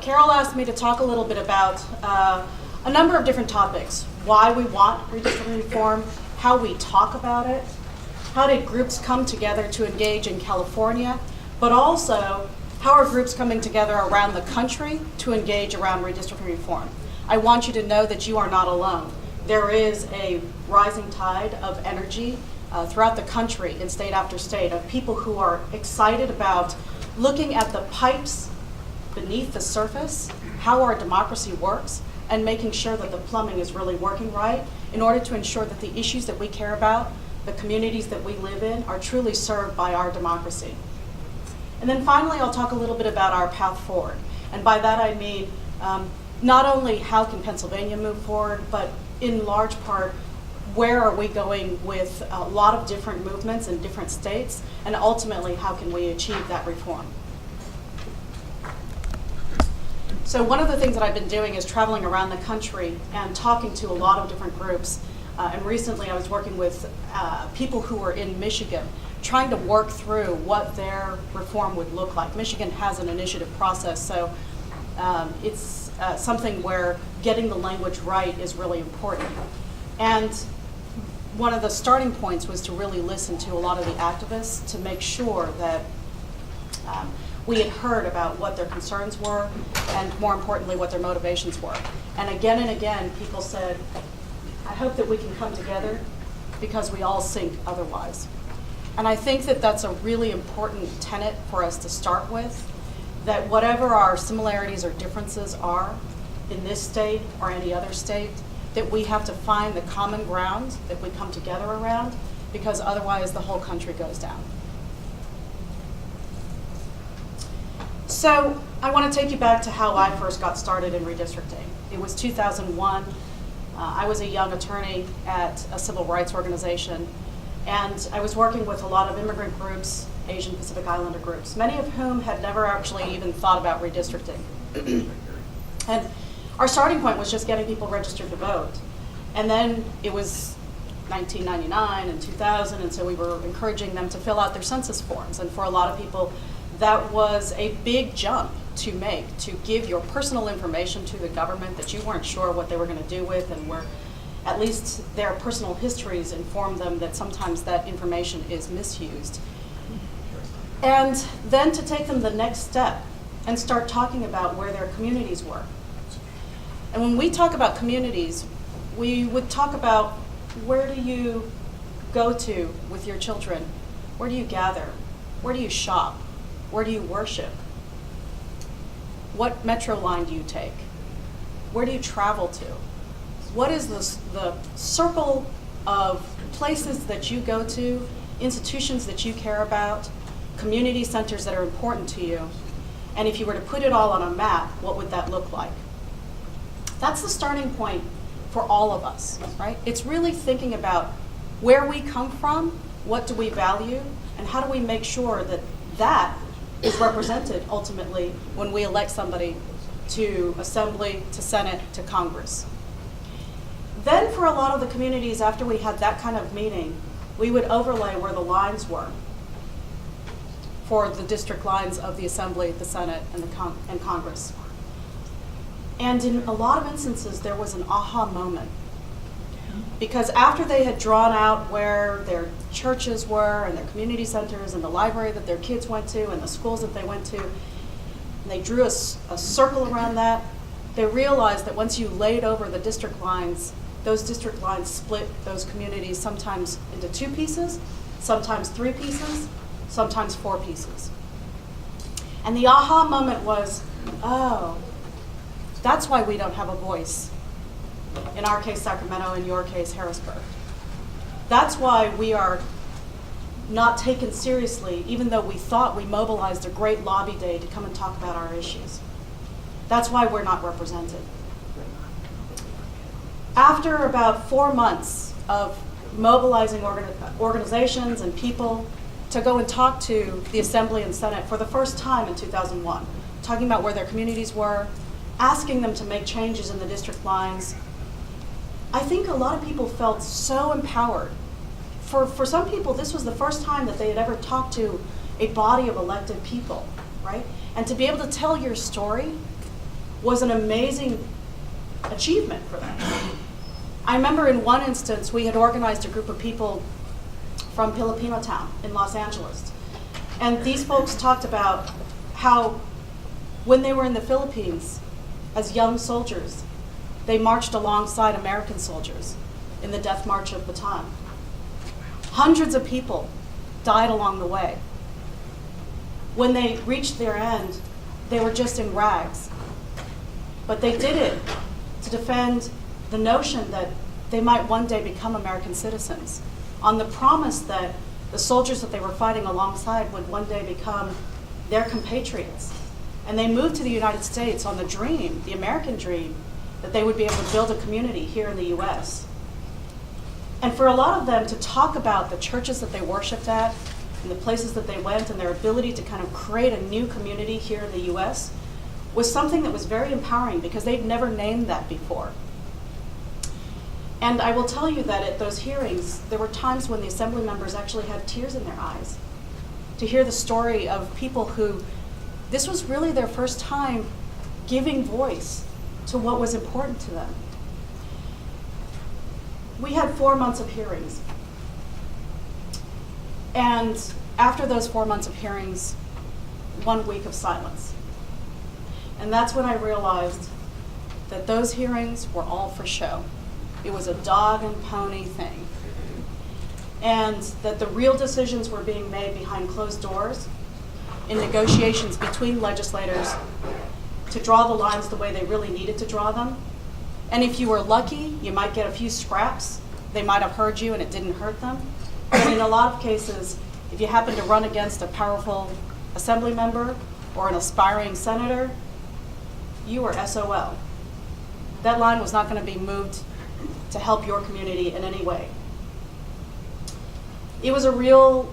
Carol asked me to talk a little bit about a number of different topics. Why we want redistricting reform, how we talk about it, how did groups come together to engage in California, but also how are groups coming together around the country to engage around redistricting reform. I want you to know that you are not alone. There is a rising tide of energy throughout the country in state after state of people who are excited about looking at the pipes beneath the surface, how our democracy works, and making sure that the plumbing is really working right in order to ensure that the issues that we care about, the communities that we live in, are truly served by our democracy. And then finally, I'll talk a little bit about our path forward. And by that I mean not only how can Pennsylvania move forward, but in large part, where are we going with a lot of different movements in different states, and ultimately, how can we achieve that reform? So one of the things that I've been doing is traveling around the country and talking to a lot of different groups. And recently I was working with people who were in Michigan, trying to work through what their reform would look like. Michigan has an initiative process, so it's something where getting the language right is really important. And one of the starting points was to really listen to a lot of the activists to make sure that we had heard about what their concerns were and, more importantly, what their motivations were. And again, people said, I hope that we can come together because we all sink otherwise. And I think that that's a really important tenet for us to start with, that whatever our similarities or differences are in this state or any other state, that we have to find the common ground that we come together around, because otherwise the whole country goes down. So I want to take you back to how I first got started in redistricting. It was 2001. I was a young attorney at a civil rights organization, and I was working with a lot of immigrant groups, Asian Pacific Islander groups, many of whom had never actually even thought about redistricting. And our starting point was just getting people registered to vote. And then it was 1999 and 2000, and so we were encouraging them to fill out their census forms. And for a lot of people, that was a big jump to make, to give your personal information to the government that you weren't sure what they were going to do with, and where at least their personal histories informed them that sometimes that information is misused. And then to take them the next step and start talking about where their communities were. And when we talk about communities, we would talk about where do you go to with your children? Where do you gather? Where do you shop? Where do you worship? What metro line do you take? Where do you travel to? What is the circle of places that you go to, institutions that you care about, community centers that are important to you? And if you were to put it all on a map, what would that look like? That's the starting point for all of us, right? It's really thinking about where we come from, what do we value, and how do we make sure that that is represented ultimately when we elect somebody to Assembly, to Senate, to Congress. Then for a lot of the communities, after we had that kind of meeting, we would overlay where the lines were for the district lines of the Assembly, the Senate, and Congress. And in a lot of instances, there was an aha moment. Because after they had drawn out where their churches were and their community centers and the library that their kids went to and the schools that they went to, and they drew a circle around that, they realized that once you laid over the district lines, those district lines split those communities sometimes into 2 pieces, sometimes 3 pieces, sometimes 4 pieces. And the aha moment was, oh, that's why we don't have a voice. In our case, Sacramento, in your case, Harrisburg. That's why we are not taken seriously, even though we thought we mobilized a great lobby day to come and talk about our issues. That's why we're not represented. After about 4 months of mobilizing organizations and people to go and talk to the Assembly and Senate for the first time in 2001, talking about where their communities were, asking them to make changes in the district lines, I think a lot of people felt so empowered. For some people, this was the first time that they had ever talked to a body of elected people, right? And to be able to tell your story was an amazing achievement for them. I remember in one instance, we had organized a group of people from Filipino town in Los Angeles. And these folks talked about how when they were in the Philippines as young soldiers, they marched alongside American soldiers in the Death March of Bataan. Hundreds of people died along the way. When they reached their end, they were just in rags. But they did it to defend the notion that they might one day become American citizens, on the promise that the soldiers that they were fighting alongside would one day become their compatriots. And they moved to the United States on the dream, the American dream, that they would be able to build a community here in the US. And for a lot of them to talk about the churches that they worshiped at and the places that they went and their ability to kind of create a new community here in the US was something that was very empowering because they'd never named that before. And I will tell you that at those hearings, there were times when the assembly members actually had tears in their eyes to hear the story of people who, this was really their first time giving voice to what was important to them. We had 4 months of hearings. And after those 4 months of hearings, 1 week of silence. And that's when I realized that those hearings were all for show. It was a dog and pony thing. And that the real decisions were being made behind closed doors in negotiations between legislators to draw the lines the way they really needed to draw them. And if you were lucky, you might get a few scraps. They might have heard you and it didn't hurt them. But in a lot of cases, if you happen to run against a powerful assembly member or an aspiring senator, you were SOL. That line was not going to be moved to help your community in any way. It was a real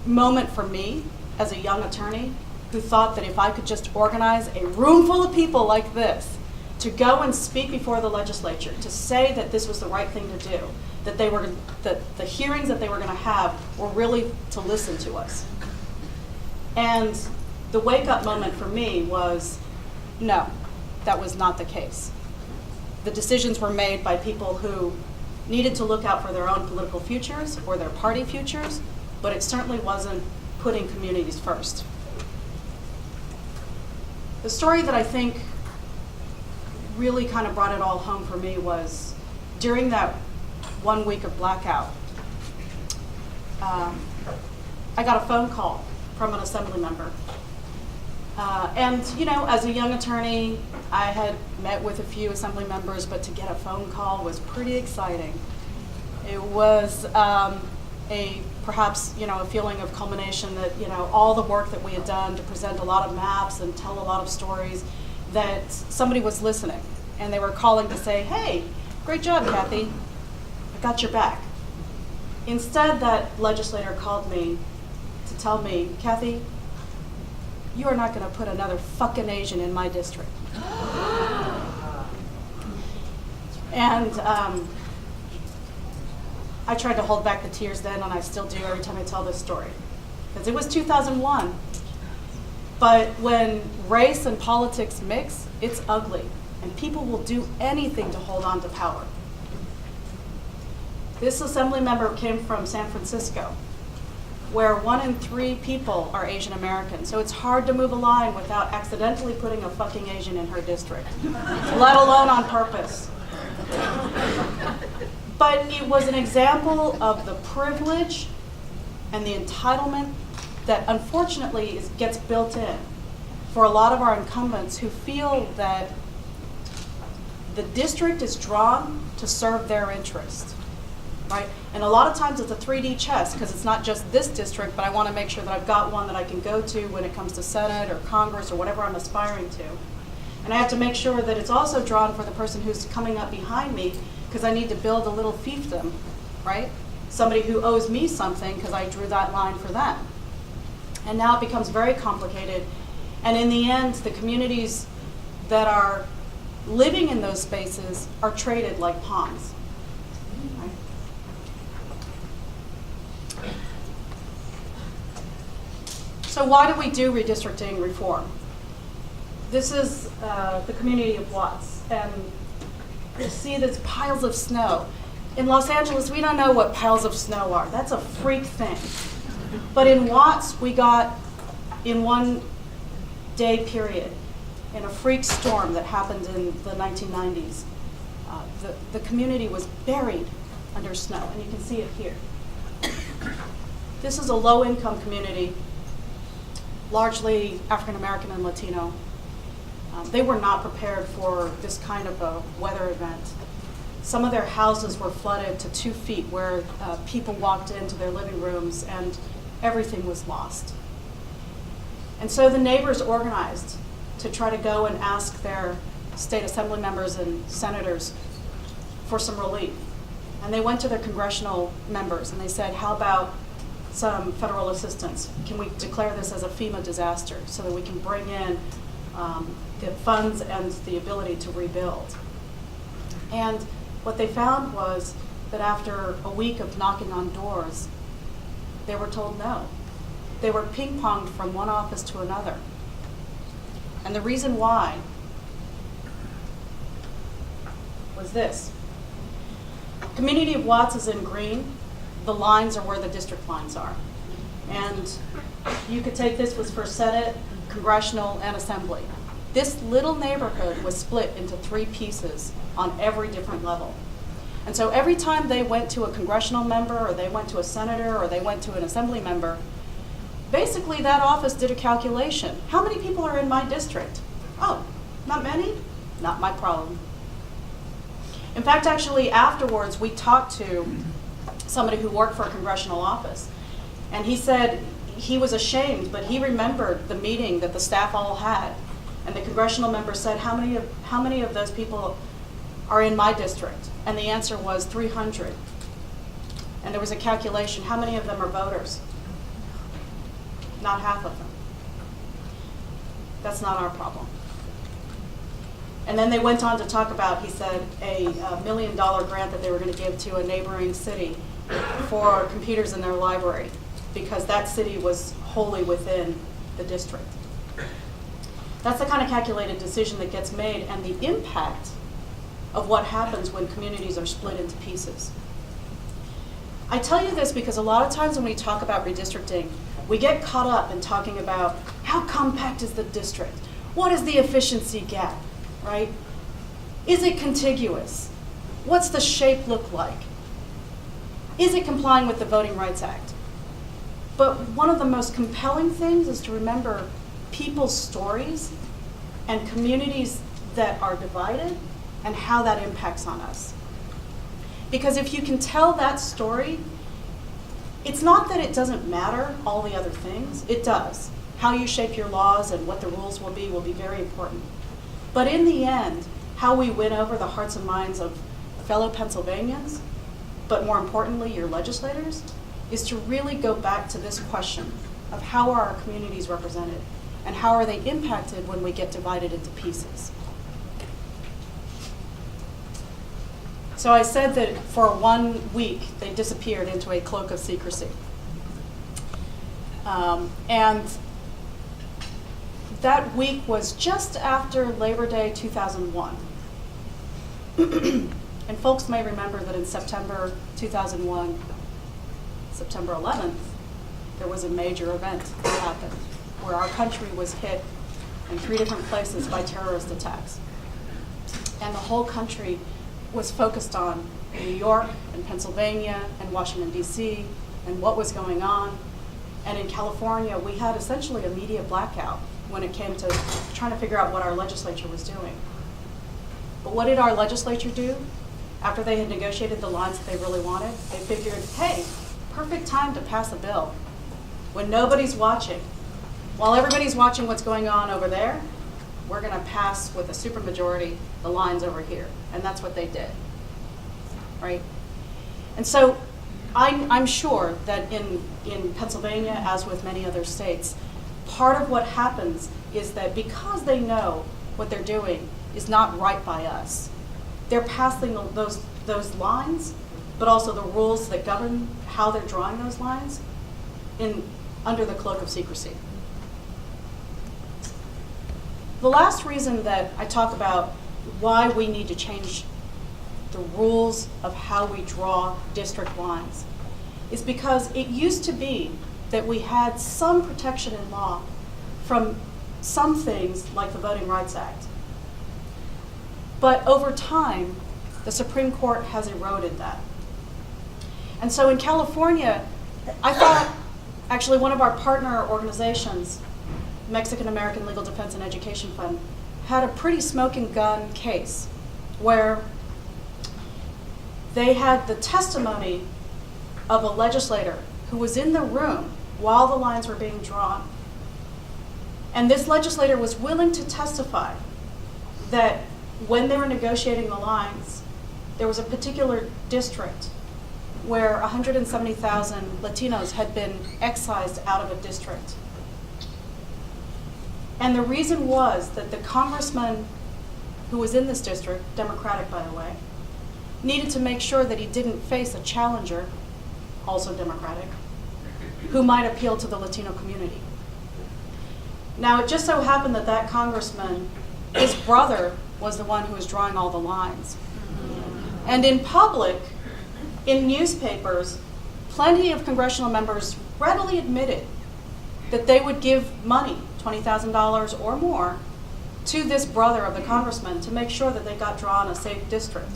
moment for me as a young attorney who thought that if I could just organize a room full of people like this to go and speak before the legislature, to say that this was the right thing to do, that the hearings that they were going to have were really to listen to us. And the wake-up moment for me was, no, that was not the case. The decisions were made by people who needed to look out for their own political futures or their party futures, but it certainly wasn't putting communities first. The story that I think really kind of brought it all home for me was during that 1 week of blackout, I got a phone call from an assembly member. And you know, as a young attorney, I had met with a few assembly members, but to get a phone call was pretty exciting. It was perhaps a feeling of culmination that all the work that we had done to present a lot of maps and tell a lot of stories, that somebody was listening and they were calling to say, hey, great job, Kathy, I got your back. Instead, that legislator called me to tell me, Kathy, you are not going to put another fucking Asian in my district. And I tried to hold back the tears then, and I still do every time I tell this story, because it was 2001. But when race and politics mix, it's ugly, and people will do anything to hold on to power. This assembly member came from San Francisco, where 1 in 3 people are Asian American. So it's hard to move a line without accidentally putting a fucking Asian in her district, let alone on purpose. But it was an example of the privilege and the entitlement that unfortunately gets built in for a lot of our incumbents who feel that the district is drawn to serve their interest. Right? And a lot of times it's a 3D chess, because it's not just this district, but I want to make sure that I've got one that I can go to when it comes to Senate or Congress or whatever I'm aspiring to. And I have to make sure that it's also drawn for the person who's coming up behind me, because I need to build a little fiefdom, right? Somebody who owes me something because I drew that line for them. And now it becomes very complicated. And in the end, the communities that are living in those spaces are traded like pawns. Right? So why do we do redistricting reform? This is the community of Watts, and you see there's piles of snow. In Los Angeles, we don't know what piles of snow are. That's a freak thing. But in Watts, we got, in one day period, in a freak storm that happened in the 1990s, the community was buried under snow, and you can see it here. This is a low-income community, largely African American and Latino. They were not prepared for this kind of a weather event. Some of their houses were flooded to 2 feet where people walked into their living rooms and everything was lost. And so the neighbors organized to try to go and ask their state assembly members and senators for some relief. And they went to their congressional members and they said, how about some federal assistance? Can we declare this as a FEMA disaster so that we can bring in the funds and the ability to rebuild? And what they found was that after a week of knocking on doors, they were told no. They were ping-ponged from one office to another. And the reason why was this. Community of Watts is in green. The lines are where the district lines are. And you could take this was for Senate, Congressional, and Assembly. This little neighborhood was split into 3 pieces on every different level. And so every time they went to a congressional member, or they went to a senator, or they went to an assembly member, basically that office did a calculation. How many people are in my district? Oh, not many? Not my problem. In fact, actually afterwards, we talked to somebody who worked for a congressional office. And he said he was ashamed, but he remembered the meeting that the staff all had. And the congressional member said, how many of those people are in my district? And the answer was 300. And there was a calculation, how many of them are voters? Not half of them. That's not our problem. And then they went on to talk about, he said, a $1 million grant that they were going to give to a neighboring city for computers in their library, because that city was wholly within the district. That's the kind of calculated decision that gets made, and the impact of what happens when communities are split into pieces. I tell you this because a lot of times when we talk about redistricting, we get caught up in talking about how compact is the district? What is the efficiency gap, right? Is it contiguous? What's the shape look like? Is it complying with the Voting Rights Act? But one of the most compelling things is to remember people's stories and communities that are divided and how that impacts on us. Because if you can tell that story, it's not that it doesn't matter all the other things, it does. How you shape your laws and what the rules will be very important. But in the end, how we win over the hearts and minds of fellow Pennsylvanians, but more importantly, your legislators, is to really go back to this question of how are our communities represented and how are they impacted when we get divided into pieces. So I said that for 1 week, they disappeared into a cloak of secrecy. And that week was just after Labor Day 2001. And folks may remember that in September 2001, September 11th, there was a major event that happened where our country was hit in 3 different places by terrorist attacks. And the whole country was focused on New York and Pennsylvania and Washington, D.C., and what was going on. And in California, we had essentially a media blackout when it came to trying to figure out what our legislature was doing. But what did our legislature do? After they had negotiated the lines that they really wanted, they figured, hey, perfect time to pass a bill when nobody's watching. While everybody's watching what's going on over there, we're going to pass with a supermajority the lines over here. And that's what they did, right? And so I'm sure that in Pennsylvania, as with many other states, part of what happens is that because they know what they're doing is not right by us, they're passing those lines, but also the rules that govern how they're drawing those lines under the cloak of secrecy. The last reason that I talk about why we need to change the rules of how we draw district lines is because it used to be that we had some protection in law from some things like the Voting Rights Act. But over time, the Supreme Court has eroded that. And so in California, I thought actually one of our partner organizations, Mexican American Legal Defense and Education Fund, had a pretty smoking gun case where they had the testimony of a legislator who was in the room while the lines were being drawn. And this legislator was willing to testify that when they were negotiating the lines, there was a particular district where 170,000 Latinos had been excised out of a district. And the reason was that the congressman who was in this district, Democratic by the way, needed to make sure that he didn't face a challenger, also Democratic, who might appeal to the Latino community. Now, it just so happened that that congressman, his brother, was the one who was drawing all the lines. And in public, in newspapers, plenty of congressional members readily admitted that they would give money, $20,000 or more, to this brother of the congressman to make sure that they got drawn a safe district.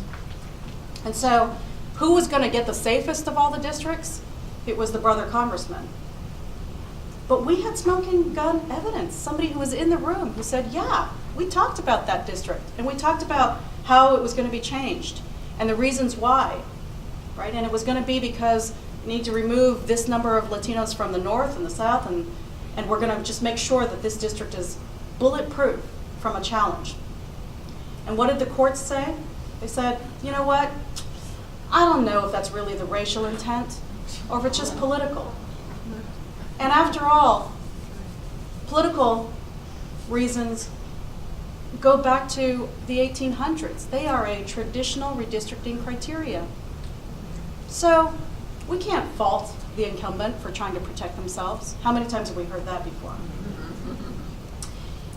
And so, who was going to get the safest of all the districts? It was the brother congressman. But we had smoking gun evidence. Somebody who was in the room who said, yeah, we talked about that district, and we talked about how it was going to be changed, and the reasons why, right? And it was going to be because we need to remove this number of Latinos from the north and the south, and we're going to just make sure that this district is bulletproof from a challenge. And what did the courts say? They said, you know what? I don't know if that's really the racial intent or if it's just political. And after all, political reasons go back to the 1800s. They are a traditional redistricting criteria. So we can't fault the incumbent for trying to protect themselves. How many times have we heard that before?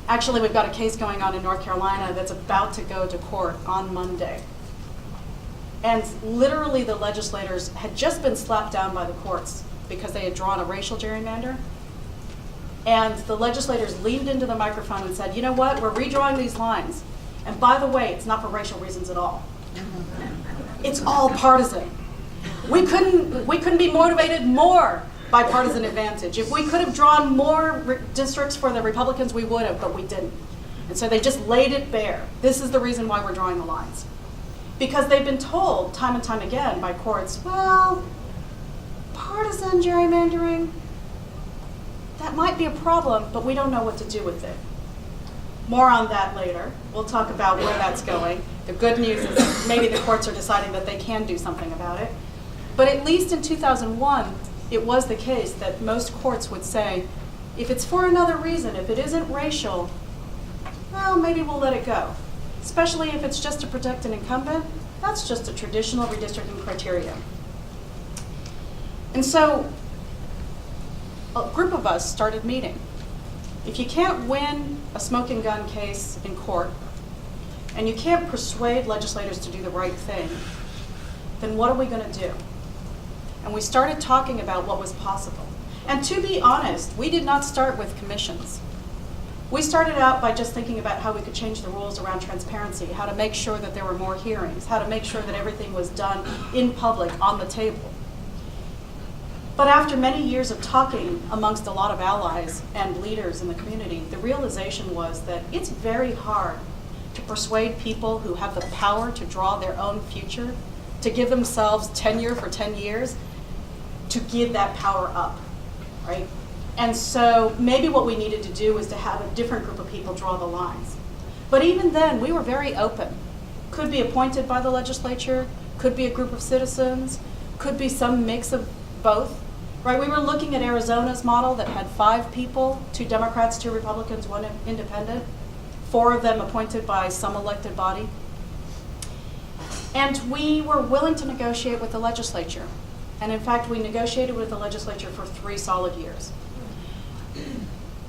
Actually, we've got a case going on in North Carolina that's about to go to court on Monday. And literally the legislators had just been slapped down by the courts because they had drawn a racial gerrymander. And the legislators leaned into the microphone and said, you know what, we're redrawing these lines. And by the way, it's not for racial reasons at all. It's all partisan. We couldn't be motivated more by partisan advantage. If we could have drawn more districts for the Republicans, we would have, but we didn't. And so they just laid it bare. This is the reason why we're drawing the lines. Because they've been told time and time again by courts, well, partisan gerrymandering, that might be a problem, but we don't know what to do with it. More on that later. We'll talk about where that's going. The good news is maybe the courts are deciding that they can do something about it. But at least in 2001, it was the case that most courts would say, if it's for another reason, if it isn't racial, well, maybe we'll let it go. Especially if it's just to protect an incumbent, that's just a traditional redistricting criteria. And so a group of us started meeting. If you can't win a smoking gun case in court, and you can't persuade legislators to do the right thing, then what are we going to do? And we started talking about what was possible. And to be honest, we did not start with commissions. We started out by just thinking about how we could change the rules around transparency, how to make sure that there were more hearings, how to make sure that everything was done in public, on the table. But after many years of talking amongst a lot of allies and leaders in the community, the realization was that it's very hard to persuade people who have the power to draw their own future, to give themselves tenure for 10 years, to give that power up, right? And so maybe what we needed to do was to have a different group of people draw the lines. But even then, we were very open. Could be appointed by the legislature, could be a group of citizens, could be some mix of both, right? We were looking at Arizona's model that had 5 people, 2 Democrats, 2 Republicans, 1 independent, 4 of them appointed by some elected body. And we were willing to negotiate with the legislature. And in fact, we negotiated with the legislature for 3 solid years.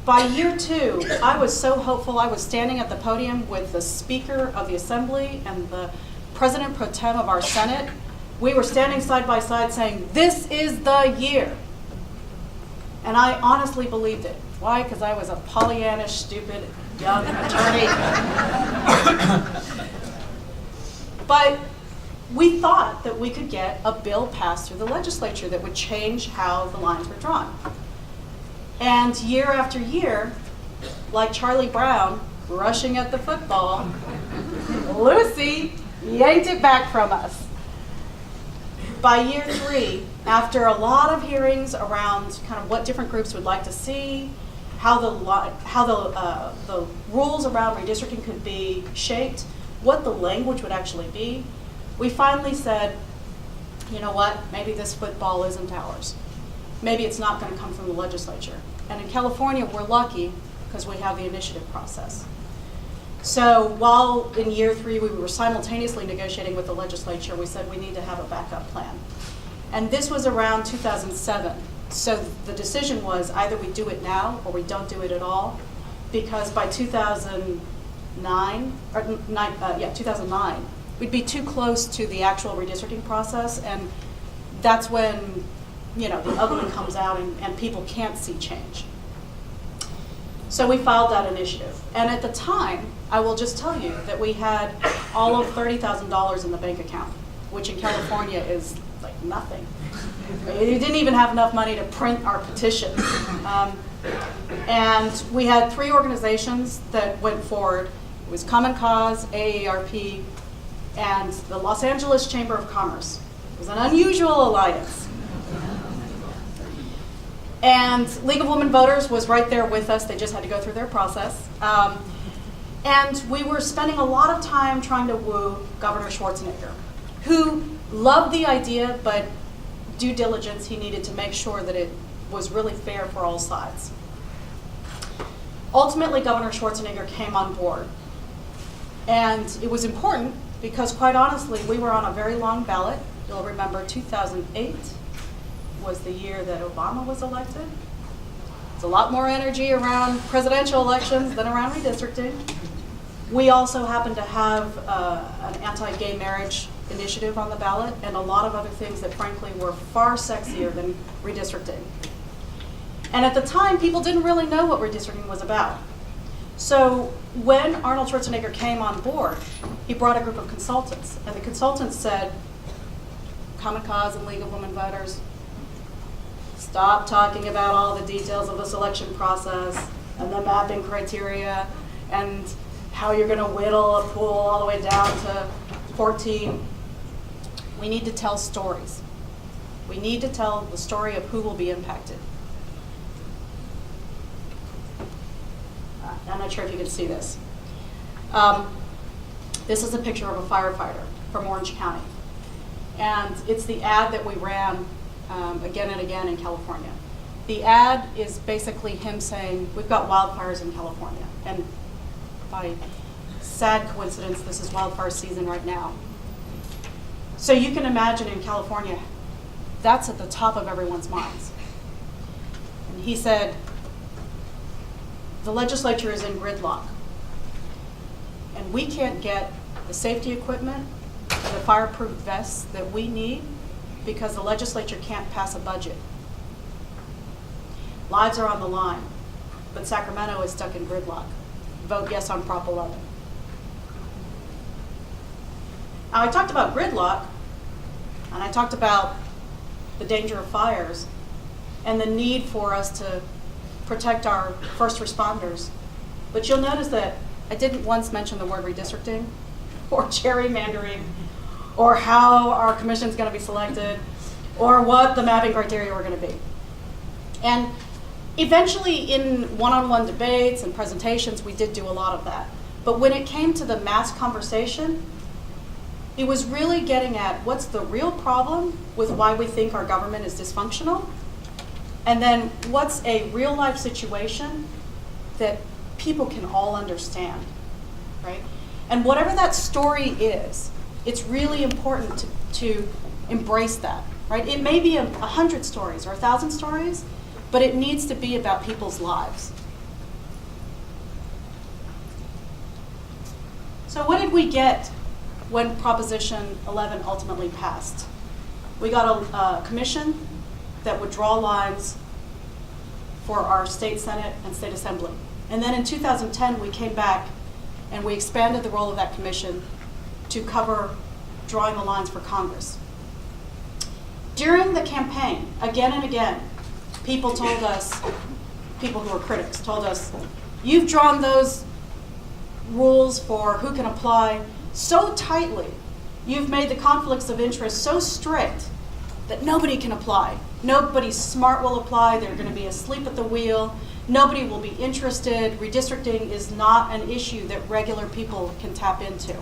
By year 2, I was so hopeful. I was standing at the podium with the Speaker of the Assembly and the President Pro Tem of our Senate. We were standing side by side saying, this is the year. And I honestly believed it. Why? Because I was a Pollyannish, stupid, young attorney. But we thought that we could get a bill passed through the legislature that would change how the lines were drawn. And year after year, like Charlie Brown rushing at the football, Lucy yanked it back from us. By year 3, after a lot of hearings around kind of what different groups would like to see, how the rules around redistricting could be shaped, what the language would actually be, we finally said, you know what, maybe this football isn't ours. Maybe it's not going to come from the legislature. And in California, we're lucky because we have the initiative process. So while in year 3 we were simultaneously negotiating with the legislature, we said we need to have a backup plan. And this was around 2007. So the decision was either we do it now or we don't do it at all, because by 2009, we'd be too close to the actual redistricting process, and that's when, you know, the ugly comes out and people can't see change. So we filed that initiative. And at the time, I will just tell you that we had all of $30,000 in the bank account, which in California is like nothing. We didn't even have enough money to print our petition. And we had 3 organizations that went forward. It was Common Cause, AARP, and the Los Angeles Chamber of Commerce. It was an unusual alliance. And League of Women Voters was right there with us. They just had to go through their process. And we were spending a lot of time trying to woo Governor Schwarzenegger, who loved the idea, but due diligence, he needed to make sure that it was really fair for all sides. Ultimately, Governor Schwarzenegger came on board. And it was important because, quite honestly, we were on a very long ballot. You'll remember 2008 was the year that Obama was elected. It's a lot more energy around presidential elections than around redistricting. We also happen to have an anti-gay marriage initiative on the ballot and a lot of other things that frankly were far sexier than redistricting. And at the time, people didn't really know what redistricting was about. So when Arnold Schwarzenegger came on board, he brought a group of consultants, and the consultants said, Common Cause and League of Women Voters, stop talking about all the details of the selection process and the mapping criteria and how you're going to whittle a pool all the way down to 14. We need to tell stories. We need to tell the story of who will be impacted. I'm not sure if you can see this. This is a picture of a firefighter from Orange County. And it's the ad that we ran again and again in California. The ad is basically him saying, we've got wildfires in California. And by sad coincidence, this is wildfire season right now. So you can imagine in California, that's at the top of everyone's minds. And he said, the legislature is in gridlock. And we can't get the safety equipment and the fireproof vests that we need because the legislature can't pass a budget. Lives are on the line, but Sacramento is stuck in gridlock. Vote yes on Prop 11. Now, I talked about gridlock, and I talked about the danger of fires and the need for us to protect our first responders. But you'll notice that I didn't once mention the word redistricting or gerrymandering or how our commission is going to be selected or what the mapping criteria were going to be. And eventually in one-on-one debates and presentations, we did do a lot of that. But when it came to the mass conversation, it was really getting at what's the real problem with why we think our government is dysfunctional, and then what's a real life situation that people can all understand, right? And whatever that story is, it's really important to embrace that, right? It may be 100 stories or 1,000 stories, but it needs to be about people's lives. So what did we get when Proposition 11 ultimately passed? We got a commission that would draw lines for our state Senate and state assembly. And then in 2010, we came back and we expanded the role of that commission to cover drawing the lines for Congress. During the campaign, again and again, people told us, people who were critics told us, you've drawn those rules for who can apply so tightly, you've made the conflicts of interest so strict that nobody can apply. Nobody smart will apply, they're going to be asleep at the wheel, nobody will be interested, redistricting is not an issue that regular people can tap into.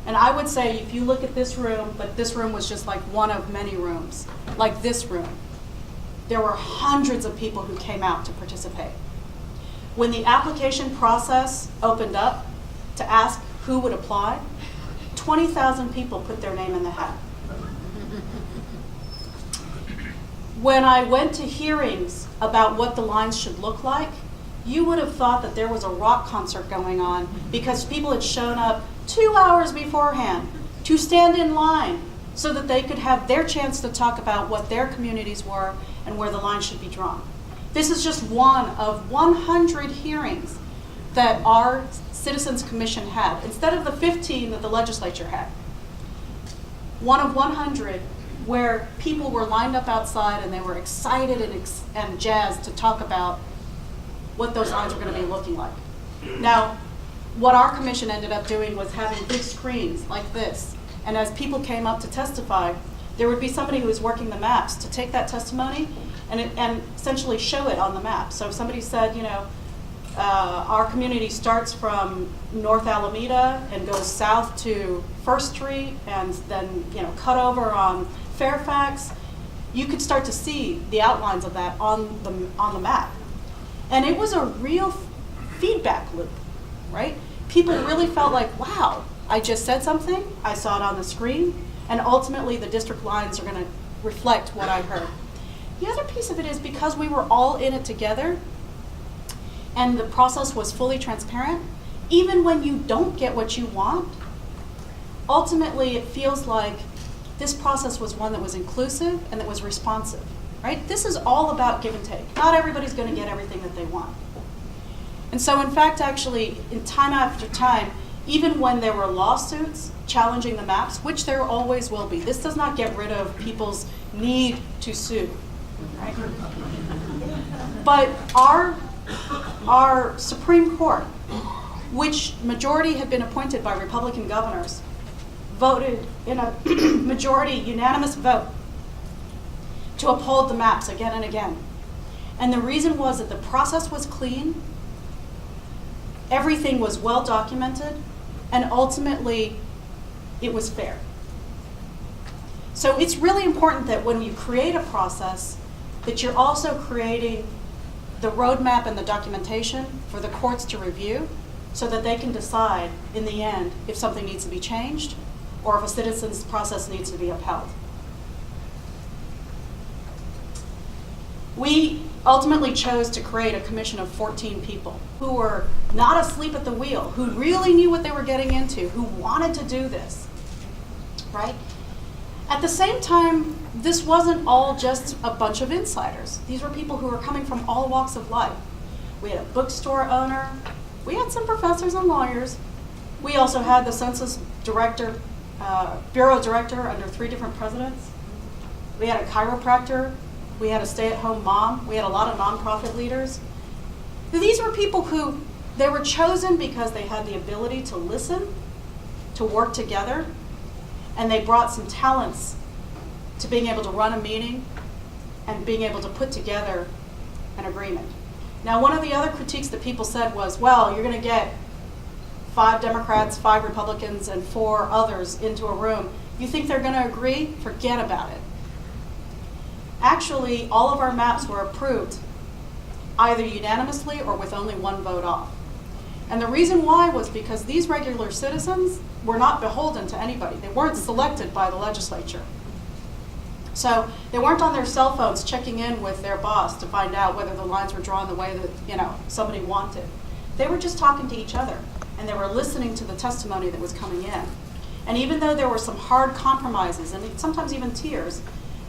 And I would say if you look at this room, but this room was just like one of many rooms, like this room, there were hundreds of people who came out to participate. When the application process opened up to ask who would apply, 20,000 people put their name in the hat. When I went to hearings about what the lines should look like, you would have thought that there was a rock concert going on because people had shown up 2 hours beforehand to stand in line so that they could have their chance to talk about what their communities were and where the line should be drawn. This is just one of 100 hearings that our Citizens Commission had, instead of the 15 that the legislature had. One of 100 where people were lined up outside and they were excited and jazzed to talk about what those lines were going to be looking like. Now, what our commission ended up doing was having big screens like this, and as people came up to testify, there would be somebody who was working the maps to take that testimony and essentially show it on the map. So if somebody said, you know, our community starts from North Alameda and goes south to First Street and then, you know, cut over on Fairfax, you could start to see the outlines of that on the map. And it was a real feedback loop, right? People really felt like, wow, I just said something, I saw it on the screen, and ultimately the district lines are going to reflect what I heard. The other piece of it is because we were all in it together and the process was fully transparent, even when you don't get what you want, ultimately it feels like this process was one that was inclusive and that was responsive, right? This is all about give and take. Not everybody's going to get everything that they want. And so in fact, actually, in time after time, even when there were lawsuits challenging the maps, which there always will be, this does not get rid of people's need to sue, right? But our Supreme Court, which majority had been appointed by Republican governors, voted in a majority unanimous vote to uphold the maps again and again. And the reason was that the process was clean, everything was well documented, and ultimately it was fair. So it's really important that when you create a process, that you're also creating the roadmap and the documentation for the courts to review so that they can decide in the end if something needs to be changed or if a citizen's process needs to be upheld. We ultimately chose to create a commission of 14 people who were not asleep at the wheel, who really knew what they were getting into, who wanted to do this, right? At the same time, this wasn't all just a bunch of insiders. These were people who were coming from all walks of life. We had a bookstore owner, we had some professors and lawyers. We also had the census director, bureau director under 3 different presidents. We had a chiropractor. We had a stay-at-home mom. We had a lot of nonprofit leaders. These were people who, they were chosen because they had the ability to listen, to work together, and they brought some talents to being able to run a meeting and being able to put together an agreement. Now, one of the other critiques that people said was, well, you're going to get 5 Democrats, 5 Republicans, and 4 others into a room. You think they're going to agree? Forget about it. Actually, all of our maps were approved either unanimously or with only 1 vote off. And the reason why was because these regular citizens were not beholden to anybody. They weren't selected by the legislature. So they weren't on their cell phones checking in with their boss to find out whether the lines were drawn the way that, you know, somebody wanted. They were just talking to each other. and they were listening to the testimony that was coming in. And even though there were some hard compromises and sometimes even tears,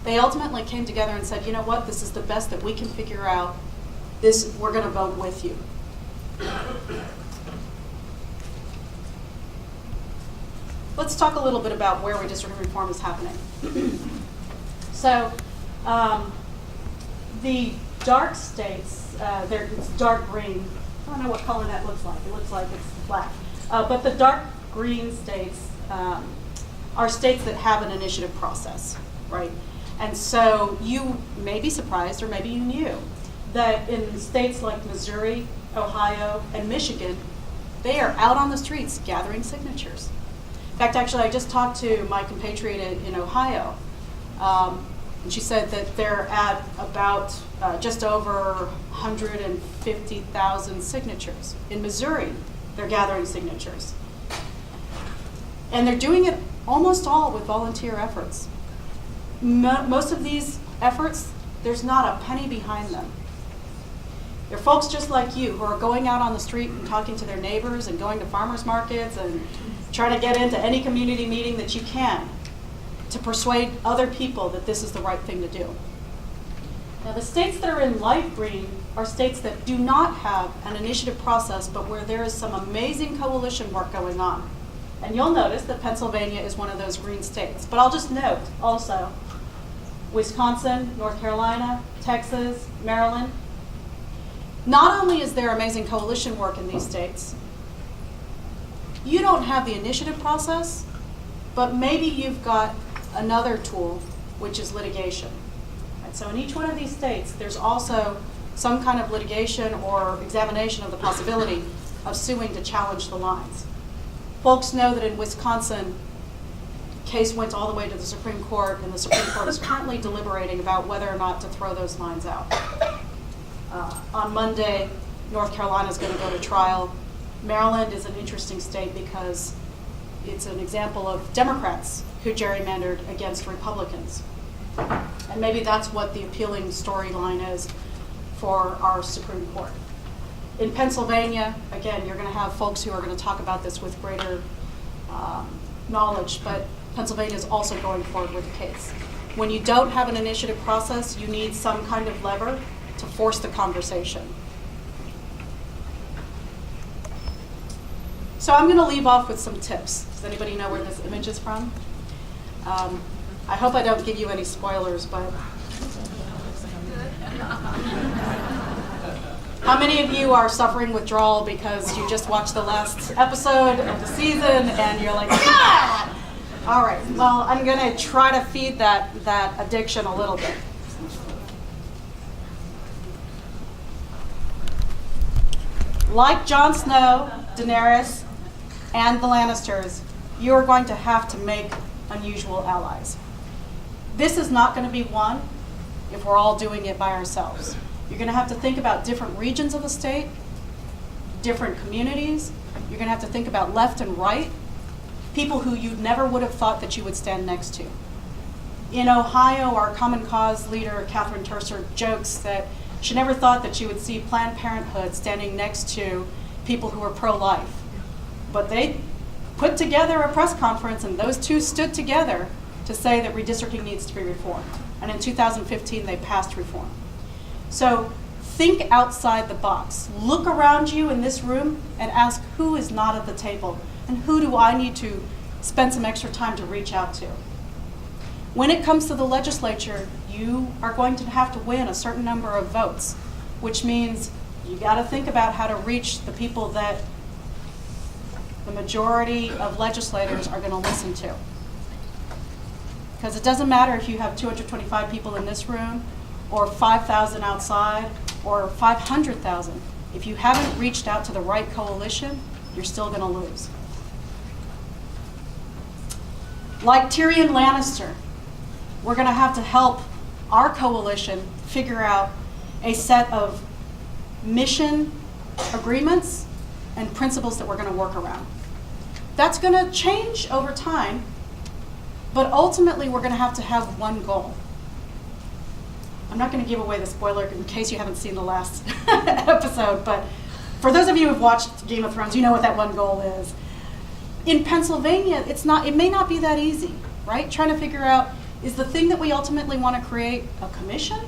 they ultimately came together and said, you know what, this is the best that we can figure out. This, we're going to vote with you. Let's talk a little bit about where redistricting reform is happening. So the dark states, it's dark green. I don't know what color that looks like. It looks like it's black. But the dark green states are states that have an initiative process, right? And so you may be surprised, or maybe you knew, that in states like Missouri, Ohio, and Michigan, they are out on the streets gathering signatures. In fact, actually, I just talked to my compatriot in Ohio, and she said that they're at about just over 150,000 signatures. In Missouri, they're gathering signatures. And they're doing it almost all with volunteer efforts. Most of these efforts, there's not a penny behind them. They're folks just like you who are going out on the street and talking to their neighbors and going to farmers markets and trying to get into any community meeting that you can to persuade other people that this is the right thing to do. Now, the states that are in light green are states that do not have an initiative process, but where there is some amazing coalition work going on. And you'll notice that Pennsylvania is one of those green states. But I'll just note also, Wisconsin, North Carolina, Texas, Maryland. Not only is there amazing coalition work in these states, you don't have the initiative process, but maybe you've got another tool, which is litigation. Right? So in each one of these states, there's also some kind of litigation or examination of the possibility of suing to challenge the lines. Folks know that in Wisconsin, the case went all the way to the Supreme Court, and the Supreme Court is currently deliberating about whether or not to throw those lines out. On Monday, North Carolina is going to go to trial. Maryland is an interesting state because it's an example of Democrats who gerrymandered against Republicans. And maybe that's what the appealing storyline is for our Supreme Court. In Pennsylvania, again, you're going to have folks who are going to talk about this with greater knowledge, but Pennsylvania is also going forward with the case. When you don't have an initiative process, you need some kind of lever to force the conversation. So I'm going to leave off with some tips. Does anybody know where this image is from? I hope I don't give you any spoilers, but how many of you are suffering withdrawal because you just watched the last episode of the season and you're like, yeah! All right, well, I'm going to try to feed that addiction a little bit. Like Jon Snow, Daenerys, and the Lannisters, you are going to have to make unusual allies. This is not going to be one if we're all doing it by ourselves. You're going to have to think about different regions of the state, different communities. You're going to have to think about left and right, people who you never would have thought that you would stand next to. In Ohio, our Common Cause leader, Catherine Terser, jokes that she never thought that she would see Planned Parenthood standing next to people who are pro-life. But they put together a press conference, and those two stood together to say that redistricting needs to be reformed. And in 2015, they passed reform. So think outside the box. Look around you in this room and ask who is not at the table, and who do I need to spend some extra time to reach out to. When it comes to the legislature, you are going to have to win a certain number of votes, which means you got to think about how to reach the people that the majority of legislators are going to listen to. Because it doesn't matter if you have 225 people in this room, or 5,000 outside, or 500,000. If you haven't reached out to the right coalition, you're still going to lose. Like Tyrion Lannister, we're going to have to help our coalition figure out a set of mission agreements and principles that we're going to work around. That's going to change over time, but ultimately we're going to have one goal. I'm not going to give away the spoiler in case you haven't seen the last episode, but For those of you who've watched Game of Thrones, you know what that one goal is. In Pennsylvania, it may not be that easy, right? Trying to figure out, is the thing that we ultimately want to create a commission?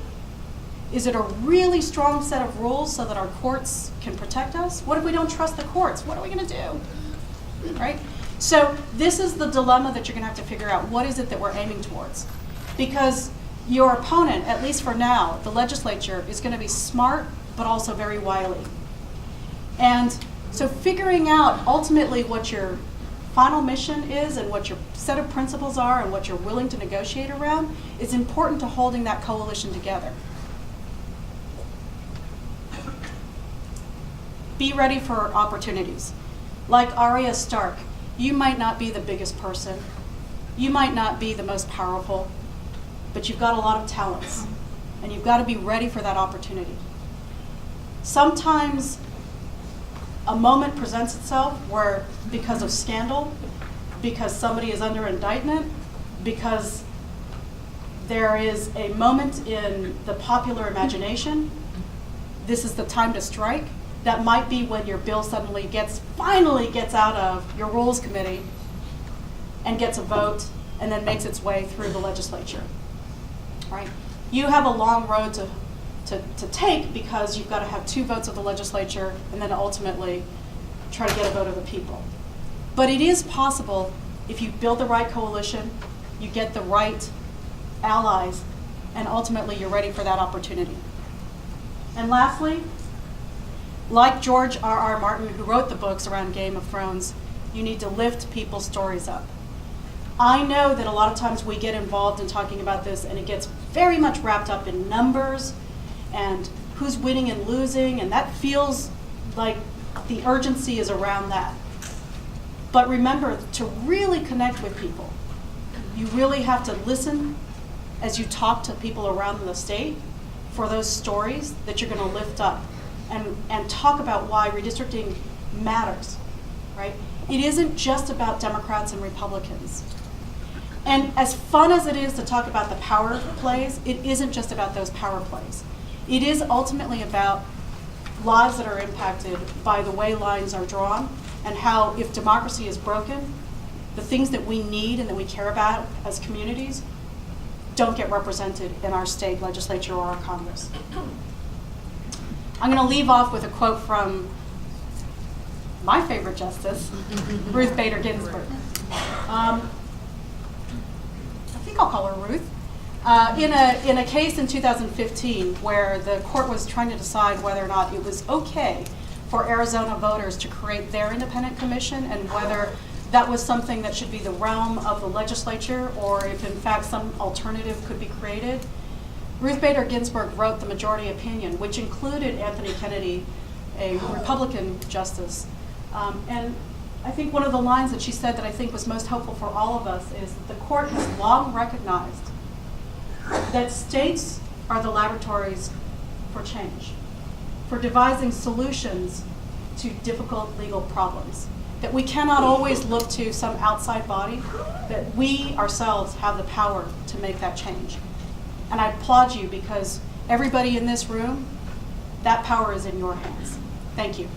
Is it a really strong set of rules so that our courts can protect us? What if we don't trust the courts? What are we going to do, right? So this is the dilemma that you're going to have to figure out. What is it that we're aiming towards? Because your opponent, at least for now, the legislature, is going to be smart, but also very wily. And so figuring out ultimately what your final mission is and what your set of principles are and what you're willing to negotiate around is important to holding that coalition together. Be ready for opportunities. Like Arya Stark, you might not be the biggest person. You might not be the most powerful, but you've got a lot of talents, and you've got to be ready for that opportunity. Sometimes a moment presents itself where, because of scandal, because somebody is under indictment, because there is a moment in the popular imagination, this is the time to strike. That might be when your bill suddenly finally gets out of your rules committee and gets a vote and then makes its way through the legislature, right? You have a long road to take because you've got to have 2 votes of the legislature and then ultimately try to get a vote of the people. But it is possible if you build the right coalition, you get the right allies, and ultimately you're ready for that opportunity. And lastly, like George R.R. Martin, who wrote the books around Game of Thrones, you need to lift people's stories up. I know that a lot of times we get involved in talking about this and it gets very much wrapped up in numbers and who's winning and losing, and that feels like the urgency is around that. But remember, to really connect with people, you really have to listen as you talk to people around the state for those stories that you're going to lift up and talk about why redistricting matters, right? It isn't just about Democrats and Republicans. And as fun as it is to talk about the power plays, it isn't just about those power plays. It is ultimately about lives that are impacted by the way lines are drawn and how, if democracy is broken, the things that we need and that we care about as communities don't get represented in our state legislature or our Congress. I'm going to leave off with a quote from my favorite justice, Ruth Bader Ginsburg. I think I'll call her Ruth. In a case in 2015 where the court was trying to decide whether or not it was okay for Arizona voters to create their independent commission and whether that was something that should be the realm of the legislature or if in fact some alternative could be created, Ruth Bader Ginsburg wrote the majority opinion, which included Anthony Kennedy, a Republican justice. And I think one of the lines that she said that I think was most helpful for all of us is that the court has long recognized that states are the laboratories for change, for devising solutions to difficult legal problems, that we cannot always look to some outside body, that we ourselves have the power to make that change. And I applaud you because everybody in this room, that power is in your hands. Thank you.